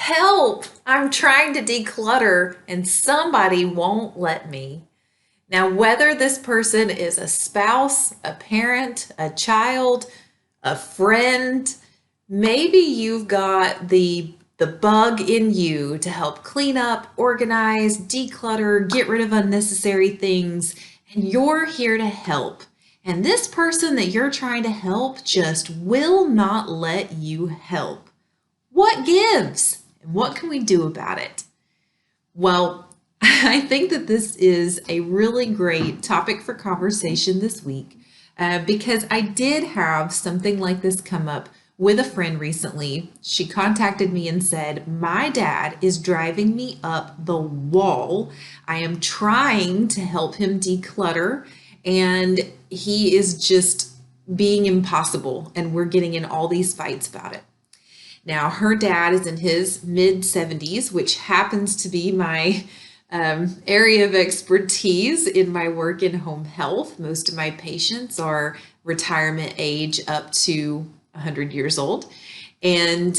Help! I'm trying to declutter and somebody won't let me. Now, whether this person is a spouse, a parent, a child, a friend, maybe you've got the bug in you to help clean up, organize, declutter, get rid of unnecessary things, and you're here to help. And this person that you're trying to help just will not let you help. What gives? And what can we do about it? Well, I think that this is a really great topic for conversation this week because I did have something like this come up with a friend recently. She contacted me and said, "My dad is driving me up the wall. I am trying to help him declutter, and he is just being impossible, and we're getting in all these fights about it." Now, her dad is in his mid 70s, which happens to be my area of expertise in my work in home health. Most of my patients are retirement age up to 100 years old. And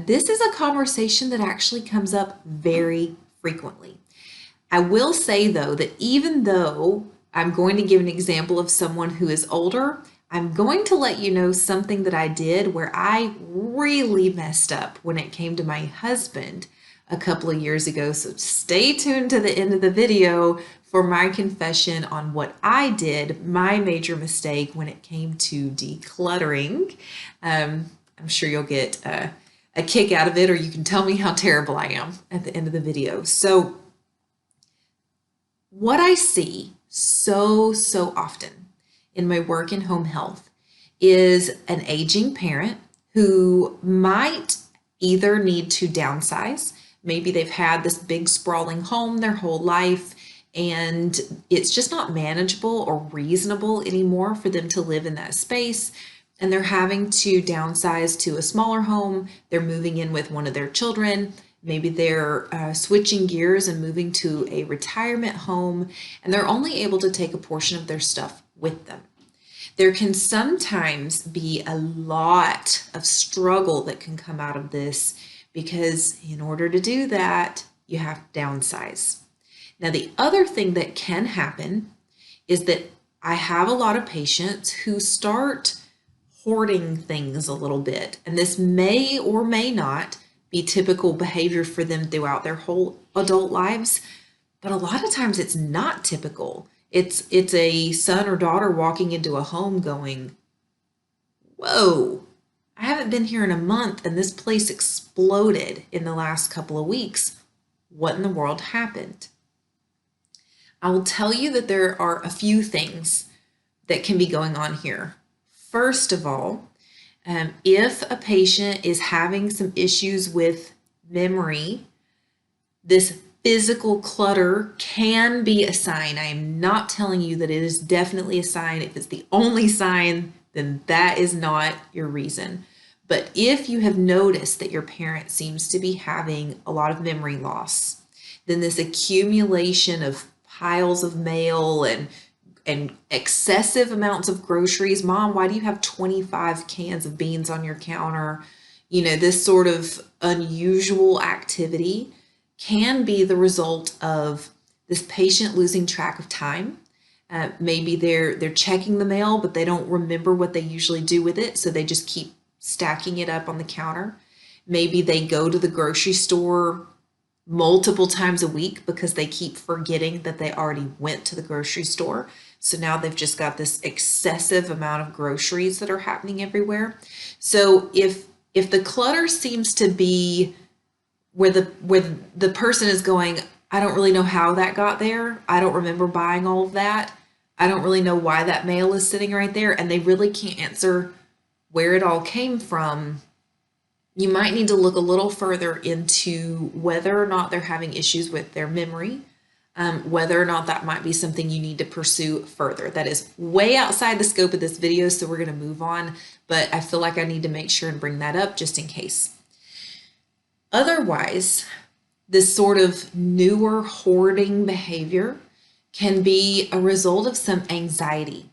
this is a conversation that actually comes up very frequently. I will say, though, that even though I'm going to give an example of someone who is older, I'm going to let you know something that I did where I really messed up when it came to my husband a couple of years ago. So stay tuned to the end of the video for my confession on what I did, my major mistake when it came to decluttering. I'm sure you'll get a kick out of it, or you can tell me how terrible I am at the end of the video. So what I see so often in my work in home health is an aging parent who might either need to downsize. Maybe they've had this big sprawling home their whole life and it's just not manageable or reasonable anymore for them to live in that space. And they're having to downsize to a smaller home. They're moving in with one of their children. Maybe they're switching gears and moving to a retirement home, and they're only able to take a portion of their stuff with them. There can sometimes be a lot of struggle that can come out of this because in order to do that, you have to downsize. Now, the other thing that can happen is that I have a lot of patients who start hoarding things a little bit, and this may or may not be typical behavior for them throughout their whole adult lives, but a lot of times it's not typical. It's a son or daughter walking into a home going, "Whoa, I haven't been here in a month and this place exploded in the last couple of weeks. What in the world happened?" I will tell you that there are a few things that can be going on here. First of all, if a patient is having some issues with memory, this physical clutter can be a sign. I am not telling you that it is definitely a sign. If it's the only sign, then that is not your reason. But if you have noticed that your parent seems to be having a lot of memory loss, then this accumulation of piles of mail and excessive amounts of groceries. "Mom, why do you have 25 cans of beans on your counter?" This sort of unusual activity can be the result of this patient losing track of time. Maybe they're checking the mail, but they don't remember what they usually do with it, so they just keep stacking it up on the counter. Maybe they go to the grocery store multiple times a week because they keep forgetting that they already went to the grocery store. So now they've just got this excessive amount of groceries that are happening everywhere. So if the clutter seems to be where the person is going, "I don't really know how that got there. I don't remember buying all of that. I don't really know why that mail is sitting right there," and they really can't answer where it all came from, you might need to look a little further into whether or not they're having issues with their memory, whether or not that might be something you need to pursue further. That is way outside the scope of this video, so we're going to move on, but I feel like I need to make sure and bring that up just in case. Otherwise, this sort of newer hoarding behavior can be a result of some anxiety.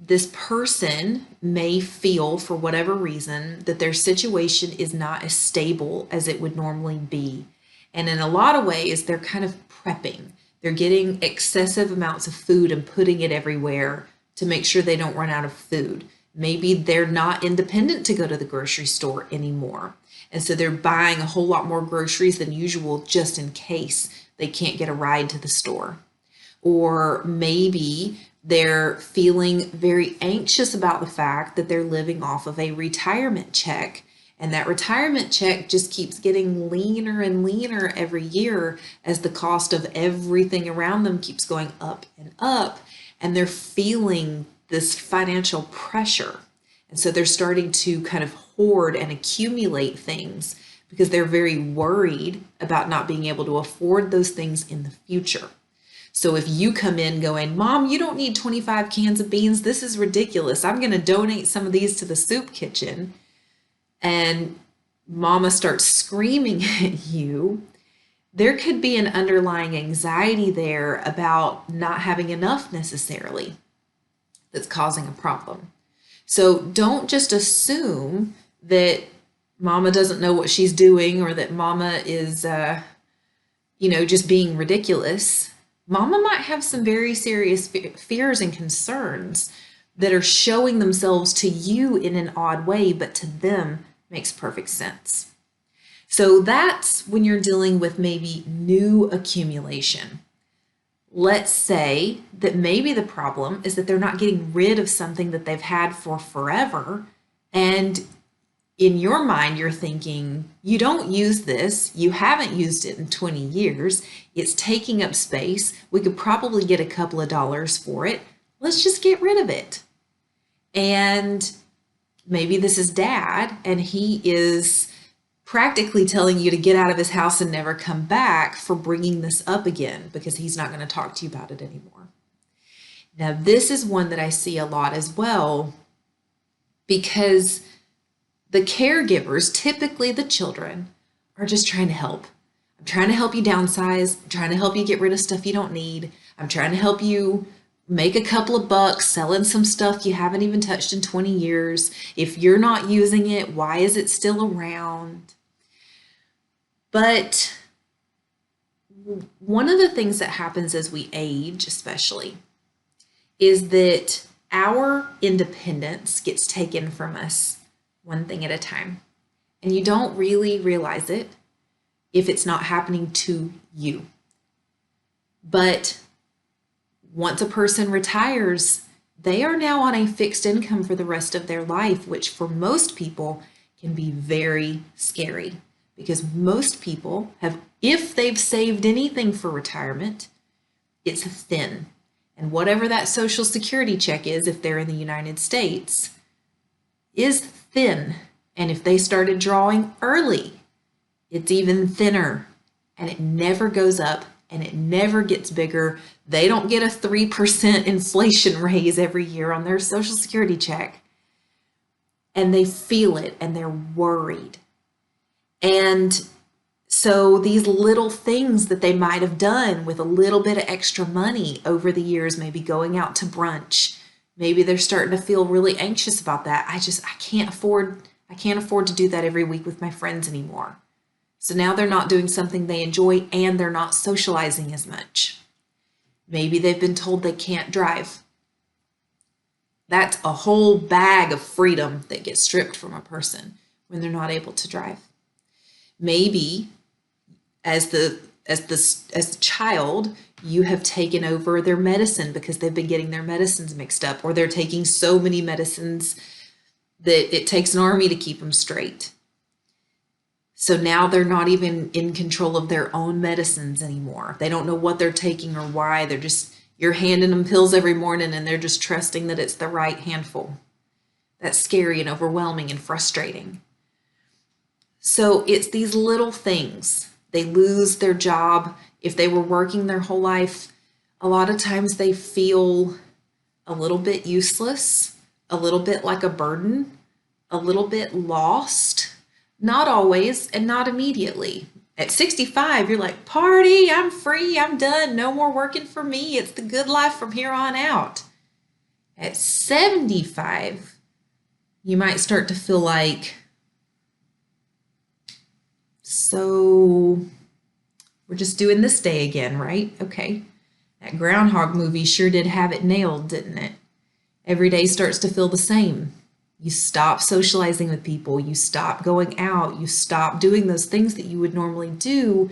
this person may feel, for whatever reason, that their situation is not as stable as it would normally be. And in a lot of ways, they're kind of prepping. They're getting excessive amounts of food and putting it everywhere to make sure they don't run out of food. Maybe they're not independent to go to the grocery store anymore. And so they're buying a whole lot more groceries than usual just in case they can't get a ride to the store. Or maybe they're feeling very anxious about the fact that they're living off of a retirement check, and that retirement check just keeps getting leaner and leaner every year as the cost of everything around them keeps going up and up, and they're feeling this financial pressure. And so they're starting to kind of hoard and accumulate things because they're very worried about not being able to afford those things in the future. So if you come in going, Mom, you don't need 25 cans of beans. This is ridiculous. I'm going to donate some of these to the soup kitchen. And Mama starts screaming at you. There could be an underlying anxiety there about not having enough necessarily that's causing a problem. So don't just assume that Mama doesn't know what she's doing or that Mama is, just being ridiculous. Mama might have some very serious fears and concerns that are showing themselves to you in an odd way, but to them makes perfect sense. So that's when you're dealing with maybe new accumulation. Let's say that maybe the problem is that they're not getting rid of something that they've had for forever, and in your mind, you're thinking, you don't use this, you haven't used it in 20 years, it's taking up space, we could probably get a couple of dollars for it, let's just get rid of it. And maybe this is Dad, and he is practically telling you to get out of his house and never come back for bringing this up again because he's not going to talk to you about it anymore. Now, this is one that I see a lot as well because the caregivers, typically the children, are just trying to help. I'm trying to help you downsize. I'm trying to help you get rid of stuff you don't need. I'm trying to help you make a couple of bucks selling some stuff you haven't even touched in 20 years. If you're not using it, why is it still around? But one of the things that happens as we age, especially, is that our independence gets taken from us one thing at a time. And you don't really realize it if it's not happening to you. But once a person retires, they are now on a fixed income for the rest of their life, which for most people can be very scary because most people have, if they've saved anything for retirement, it's thin. And whatever that Social Security check is, if they're in the United States, is thin. And if they started drawing early, it's even thinner, and it never goes up and it never gets bigger. They don't get a 3% inflation raise every year on their Social Security check. And they feel it and they're worried. And so these little things that they might have done with a little bit of extra money over the years, maybe going out to brunch, maybe they're starting to feel really anxious about that. I can't afford to do that every week with my friends anymore. So now they're not doing something they enjoy and they're not socializing as much. Maybe they've been told they can't drive. That's a whole bag of freedom that gets stripped from a person when they're not able to drive. Maybe as the child, you have taken over their medicine because they've been getting their medicines mixed up, or they're taking so many medicines that it takes an army to keep them straight. So now they're not even in control of their own medicines anymore. They don't know what they're taking or why. You're handing them pills every morning and they're just trusting that it's the right handful. That's scary and overwhelming and frustrating. So it's these little things. They lose their job. If they were working their whole life, a lot of times they feel a little bit useless, a little bit like a burden, a little bit lost. Not always and not immediately. At 65, you're like, party, I'm free, I'm done, no more working for me. It's the good life from here on out. At 75, you might start to feel like, so we're just doing this day again, right? Okay. That Groundhog movie sure did have it nailed, didn't it? Every day starts to feel the same. You stop socializing with people, you stop going out, you stop doing those things that you would normally do,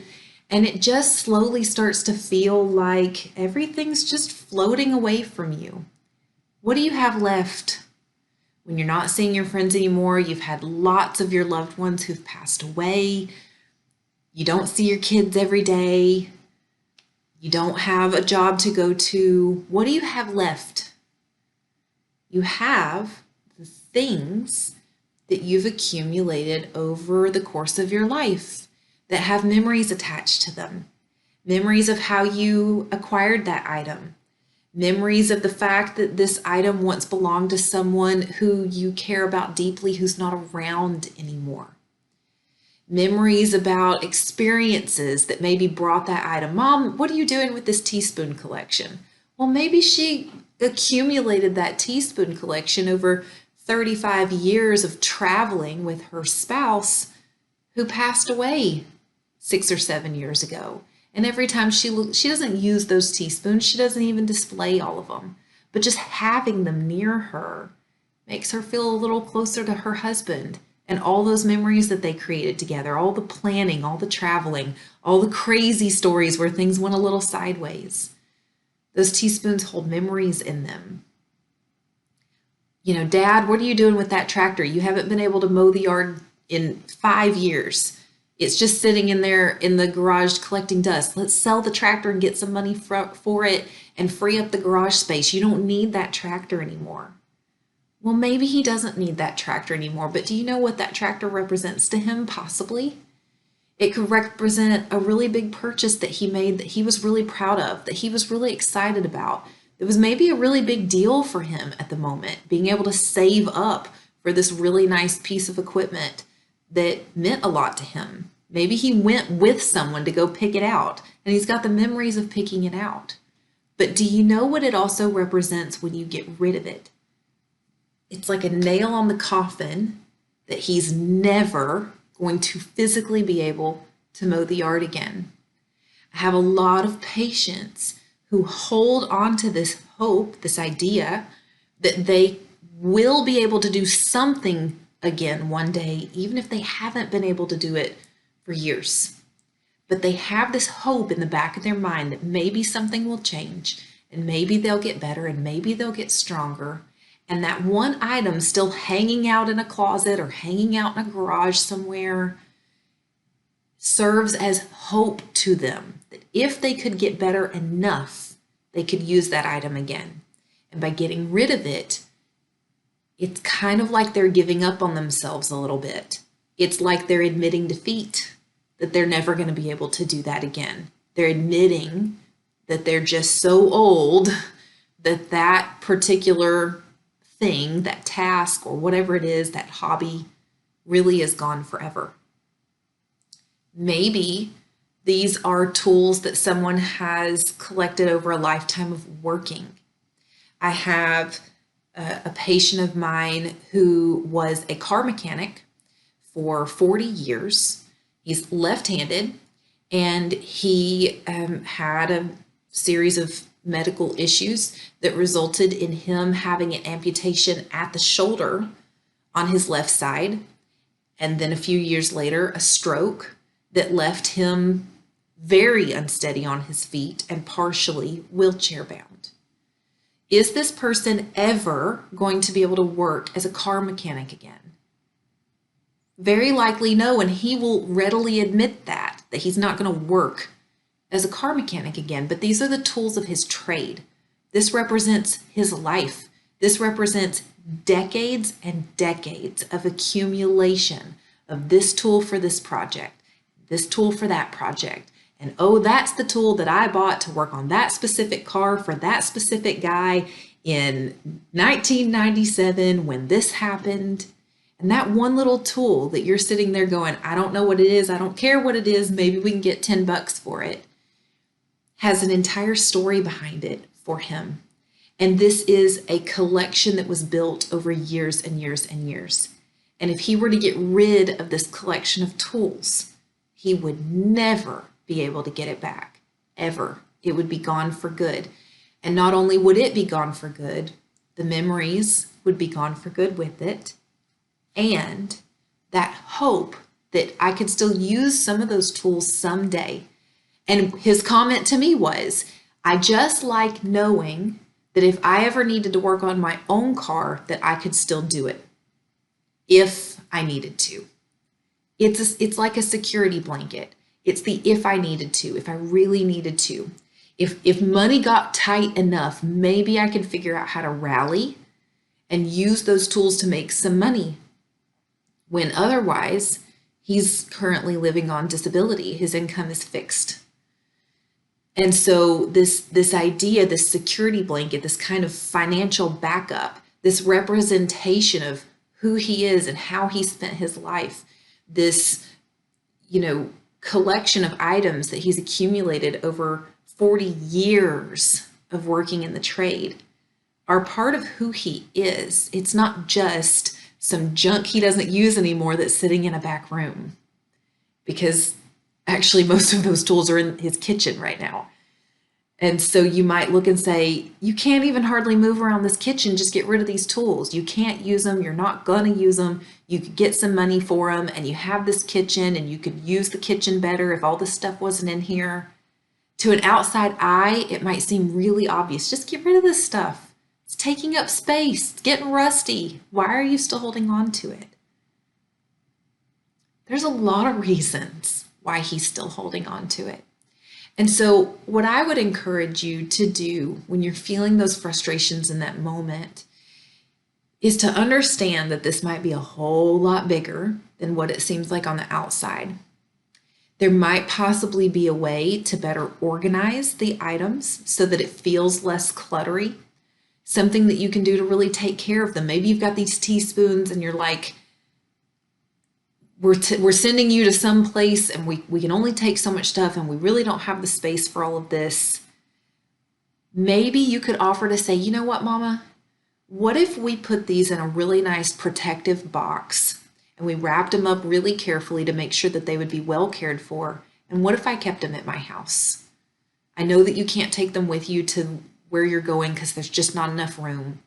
and it just slowly starts to feel like everything's just floating away from you. What do you have left when you're not seeing your friends anymore? You've had lots of your loved ones who've passed away. You don't see your kids every day. You don't have a job to go to. What do you have left? You have the things that you've accumulated over the course of your life that have memories attached to them. Memories of how you acquired that item. Memories of the fact that this item once belonged to someone who you care about deeply who's not around anymore. Memories about experiences that maybe brought that item. Mom, what are you doing with this teaspoon collection? Well, maybe she accumulated that teaspoon collection over 35 years of traveling with her spouse who passed away 6 or 7 years ago. And every time she doesn't use those teaspoons, she doesn't even display all of them. But just having them near her makes her feel a little closer to her husband and all those memories that they created together, all the planning, all the traveling, all the crazy stories where things went a little sideways. Those teaspoons hold memories in them. You know, Dad, what are you doing with that tractor? You haven't been able to mow the yard in 5 years. It's just sitting in there in the garage collecting dust. Let's sell the tractor and get some money for it and free up the garage space. You don't need that tractor anymore. Well, maybe he doesn't need that tractor anymore, but do you know what that tractor represents to him, possibly? It could represent a really big purchase that he made that he was really proud of, that he was really excited about. It was maybe a really big deal for him at the moment, being able to save up for this really nice piece of equipment that meant a lot to him. Maybe he went with someone to go pick it out, and he's got the memories of picking it out. But do you know what it also represents when you get rid of it? It's like a nail on the coffin that he's never going to physically be able to mow the yard again. I have a lot of patients who hold on to this hope, this idea that they will be able to do something again one day, even if they haven't been able to do it for years. But they have this hope in the back of their mind that maybe something will change and maybe they'll get better and maybe they'll get stronger. And that one item still hanging out in a closet or hanging out in a garage somewhere serves as hope to them that if they could get better enough, they could use that item again. And by getting rid of it, it's kind of like they're giving up on themselves a little bit. It's like they're admitting defeat, that they're never going to be able to do that again. They're admitting that they're just so old that that particular thing, that task or whatever it is, that hobby really is gone forever. Maybe these are tools that someone has collected over a lifetime of working. I have a patient of mine who was a car mechanic for 40 years. He's left-handed and he had a series of medical issues that resulted in him having an amputation at the shoulder on his left side. And then a few years later, a stroke that left him very unsteady on his feet and partially wheelchair bound. Is this person ever going to be able to work as a car mechanic again? Very likely no, and he will readily admit that he's not going to work as a car mechanic again, but these are the tools of his trade. This represents his life. This represents decades and decades of accumulation of this tool for this project, this tool for that project. And oh, that's the tool that I bought to work on that specific car for that specific guy in 1997 when this happened. And that one little tool that you're sitting there going, I don't know what it is, I don't care what it is, maybe we can get $10 for it, has an entire story behind it for him. And this is a collection that was built over years and years and years. And if he were to get rid of this collection of tools, he would never be able to get it back, ever. It would be gone for good. And not only would it be gone for good, the memories would be gone for good with it. And that hope that I could still use some of those tools someday. And his comment to me was, I just like knowing that if I ever needed to work on my own car, that I could still do it if I needed to. It's like a security blanket. It's the if I needed to, if I really needed to. If money got tight enough, maybe I could figure out how to rally and use those tools to make some money. When otherwise, he's currently living on disability. His income is fixed. And so this idea, this security blanket, this kind of financial backup, this representation of who he is and how he spent his life, this, collection of items that he's accumulated over 40 years of working in the trade are part of who he is. It's not just some junk he doesn't use anymore that's sitting in a back room, because actually most of those tools are in his kitchen right now. And so you might look and say, you can't even hardly move around this kitchen, just get rid of these tools. You can't use them, you're not gonna use them. You could get some money for them, and you have this kitchen, and you could use the kitchen better if all this stuff wasn't in here. To an outside eye, it might seem really obvious. Just get rid of this stuff. It's taking up space, it's getting rusty. Why are you still holding on to it? There's a lot of reasons why he's still holding on to it. And so what I would encourage you to do when you're feeling those frustrations in that moment is to understand that this might be a whole lot bigger than what it seems like on the outside. There might possibly be a way to better organize the items so that it feels less cluttery, something that you can do to really take care of them. Maybe you've got these teaspoons and you're like, we're sending you to some place and we can only take so much stuff and we really don't have the space for all of this. Maybe you could offer to say, you know what, Mama? What if we put these in a really nice protective box and we wrapped them up really carefully to make sure that they would be well cared for? And what if I kept them at my house? I know that you can't take them with you to where you're going because there's just not enough room,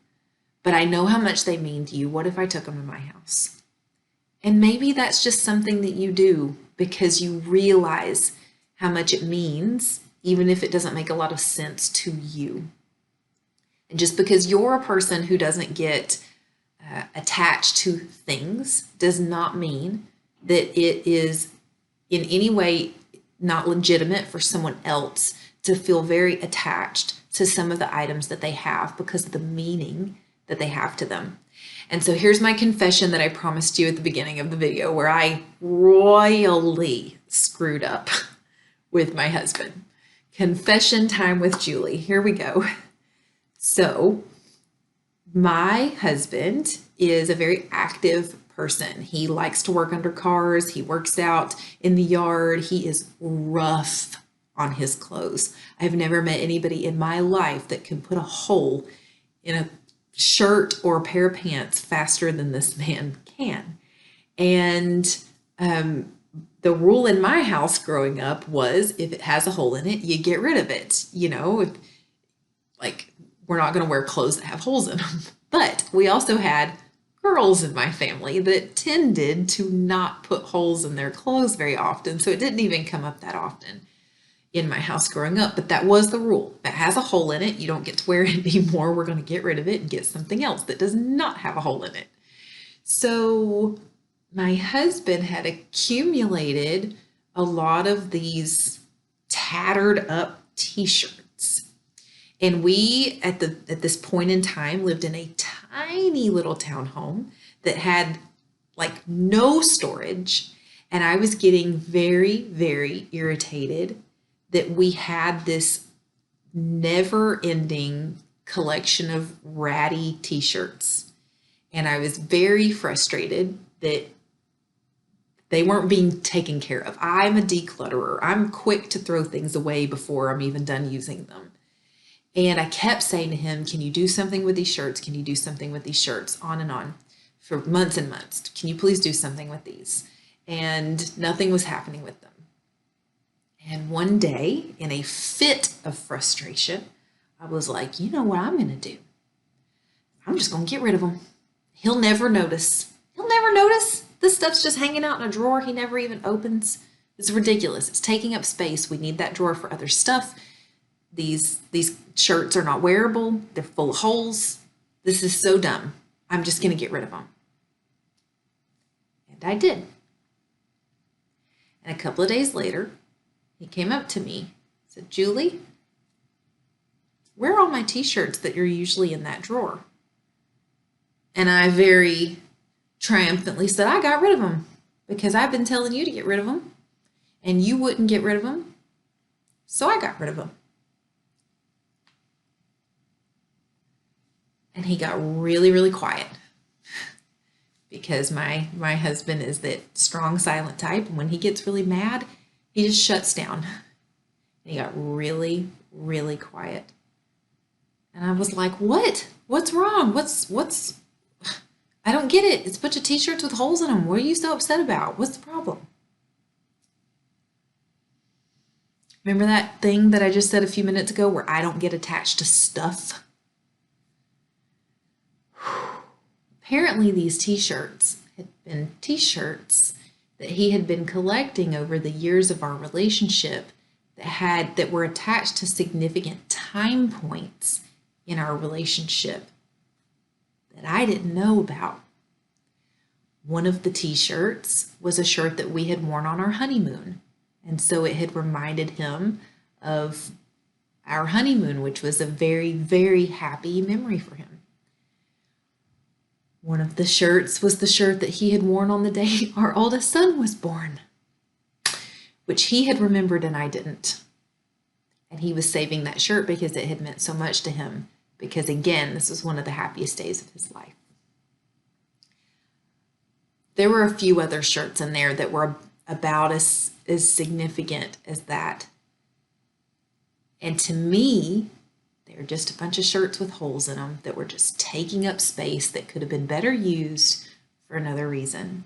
but I know how much they mean to you. What if I took them to my house? And maybe that's just something that you do because you realize how much it means, even if it doesn't make a lot of sense to you. And just because you're a person who doesn't get attached to things does not mean that it is in any way not legitimate for someone else to feel very attached to some of the items that they have because of the meaning that they have to them. And so here's my confession that I promised you at the beginning of the video, where I royally screwed up with my husband. Confession time with Julie. Here we go. So my husband is a very active person. He likes to work under cars. He works out in the yard. He is rough on his clothes. I've never met anybody in my life that can put a hole in a shirt or a pair of pants faster than this man can. And the rule in my house growing up was if it has a hole in it, you get rid of it. We're not going to wear clothes that have holes in them. But we also had girls in my family that tended to not put holes in their clothes very often. So it didn't even come up that often in my house growing up, but that was the rule. If it has a hole in it, you don't get to wear it anymore. We're going to get rid of it and get something else that does not have a hole in it. So my husband had accumulated a lot of these tattered up t-shirts. And we, at this point in time, lived in a tiny little townhome that had like no storage. And I was getting very, very irritated that we had this never-ending collection of ratty t-shirts. And I was very frustrated that they weren't being taken care of. I'm a declutterer. I'm quick to throw things away before I'm even done using them. And I kept saying to him, can you do something with these shirts? Can you do something with these shirts? On and on for months and months. Can you please do something with these? And nothing was happening with them. And one day, in a fit of frustration, I was like, you know what I'm going to do? I'm just going to get rid of them. He'll never notice. He'll never notice. This stuff's just hanging out in a drawer he never even opens. It's ridiculous. It's taking up space. We need that drawer for other stuff. These shirts are not wearable. They're full of holes. This is so dumb. I'm just going to get rid of them. And I did. And a couple of days later, he came up to me and said, Julie, where are all my t-shirts that you're usually in that drawer? And I very triumphantly said, I got rid of them because I've been telling you to get rid of them and you wouldn't get rid of them. So I got rid of them. And he got really, really quiet because my husband is that strong, silent type. And when he gets really mad, he just shuts down. And he got really, really quiet. And I was like, what? What's wrong? What's, I don't get it. It's a bunch of t-shirts with holes in them. What are you so upset about? What's the problem? Remember that thing that I just said a few minutes ago where I don't get attached to stuff? Apparently these t-shirts had been t-shirts that he had been collecting over the years of our relationship that were attached to significant time points in our relationship that I didn't know about. One of the t-shirts was a shirt that we had worn on our honeymoon. And so it had reminded him of our honeymoon, which was a very, very happy memory for him. One of the shirts was the shirt that he had worn on the day our oldest son was born, which he had remembered and I didn't. And he was saving that shirt because it had meant so much to him. Because again, this was one of the happiest days of his life. There were a few other shirts in there that were about as significant as that. And to me, they were just a bunch of shirts with holes in them that were just taking up space that could have been better used for another reason.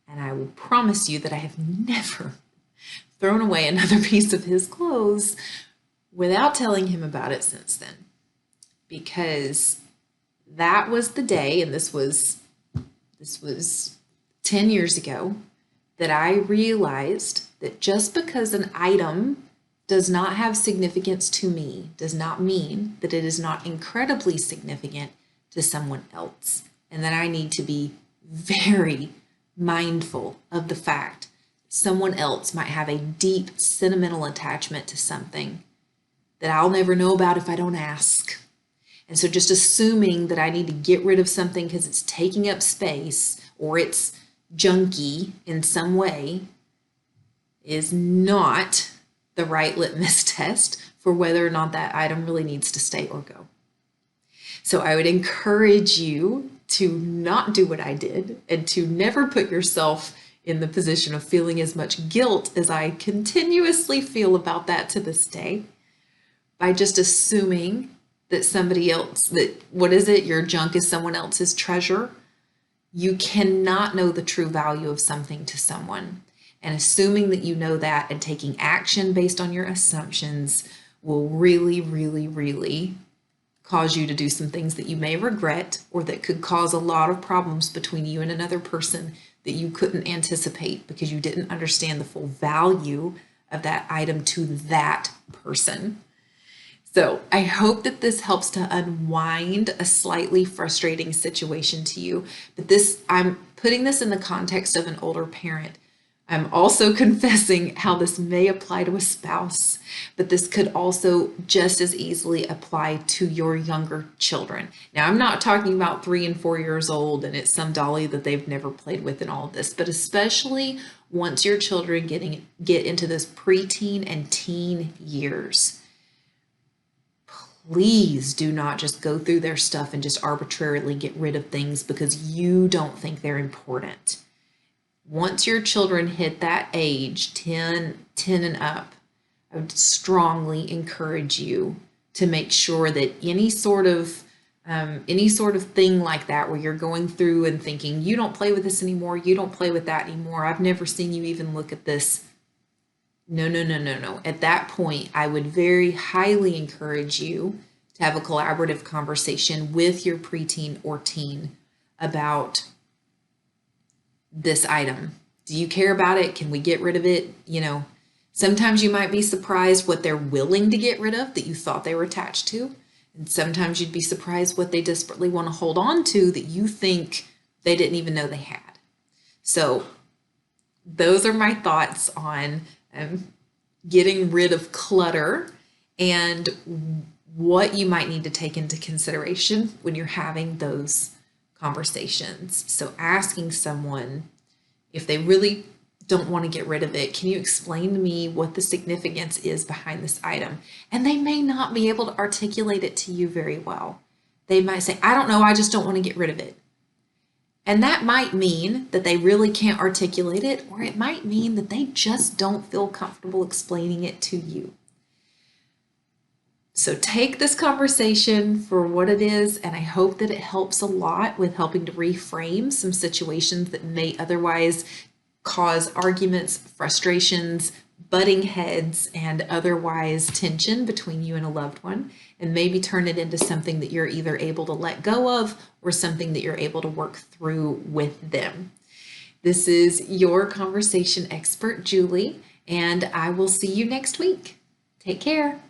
And I will promise you that I have never thrown away another piece of his clothes without telling him about it since then. Because that was the day, and this was 10 years ago, that I realized that just because an item does not have significance to me does not mean that it is not incredibly significant to someone else. And that I need to be very mindful of the fact someone else might have a deep sentimental attachment to something that I'll never know about if I don't ask. And so just assuming that I need to get rid of something because it's taking up space or it's junky in some way is not the right litmus test for whether or not that item really needs to stay or go. So I would encourage you to not do what I did and to never put yourself in the position of feeling as much guilt as I continuously feel about that to this day by just assuming that somebody else, your junk is someone else's treasure. You cannot know the true value of something to someone. And assuming that you know that and taking action based on your assumptions will really, really, really cause you to do some things that you may regret or that could cause a lot of problems between you and another person that you couldn't anticipate because you didn't understand the full value of that item to that person. So I hope that this helps to unwind a slightly frustrating situation to you. But I'm putting this in the context of an older parent. I'm also confessing how this may apply to a spouse, but this could also just as easily apply to your younger children. Now, I'm not talking about 3 and 4 years old and it's some dolly that they've never played with and all of this, but especially once your children get into those preteen and teen years. Please do not just go through their stuff and just arbitrarily get rid of things because you don't think they're important. Once your children hit that age, 10 and up, I would strongly encourage you to make sure that any sort of thing like that where you're going through and thinking, you don't play with this anymore, you don't play with that anymore, I've never seen you even look at this. No, no, no, no, no. At that point, I would very highly encourage you to have a collaborative conversation with your preteen or teen about this item. Do you care about it? Can we get rid of it? Sometimes you might be surprised what they're willing to get rid of that you thought they were attached to. And sometimes you'd be surprised what they desperately want to hold on to that you think they didn't even know they had. So those are my thoughts on getting rid of clutter and what you might need to take into consideration when you're having those conversations. So asking someone if they really don't want to get rid of it, can you explain to me what the significance is behind this item? And they may not be able to articulate it to you very well. They might say, I don't know, I just don't want to get rid of it. And that might mean that they really can't articulate it, or it might mean that they just don't feel comfortable explaining it to you. So take this conversation for what it is, and I hope that it helps a lot with helping to reframe some situations that may otherwise cause arguments, frustrations, butting heads, and otherwise tension between you and a loved one, and maybe turn it into something that you're either able to let go of or something that you're able to work through with them. This is your conversation expert, Julie, and I will see you next week. Take care.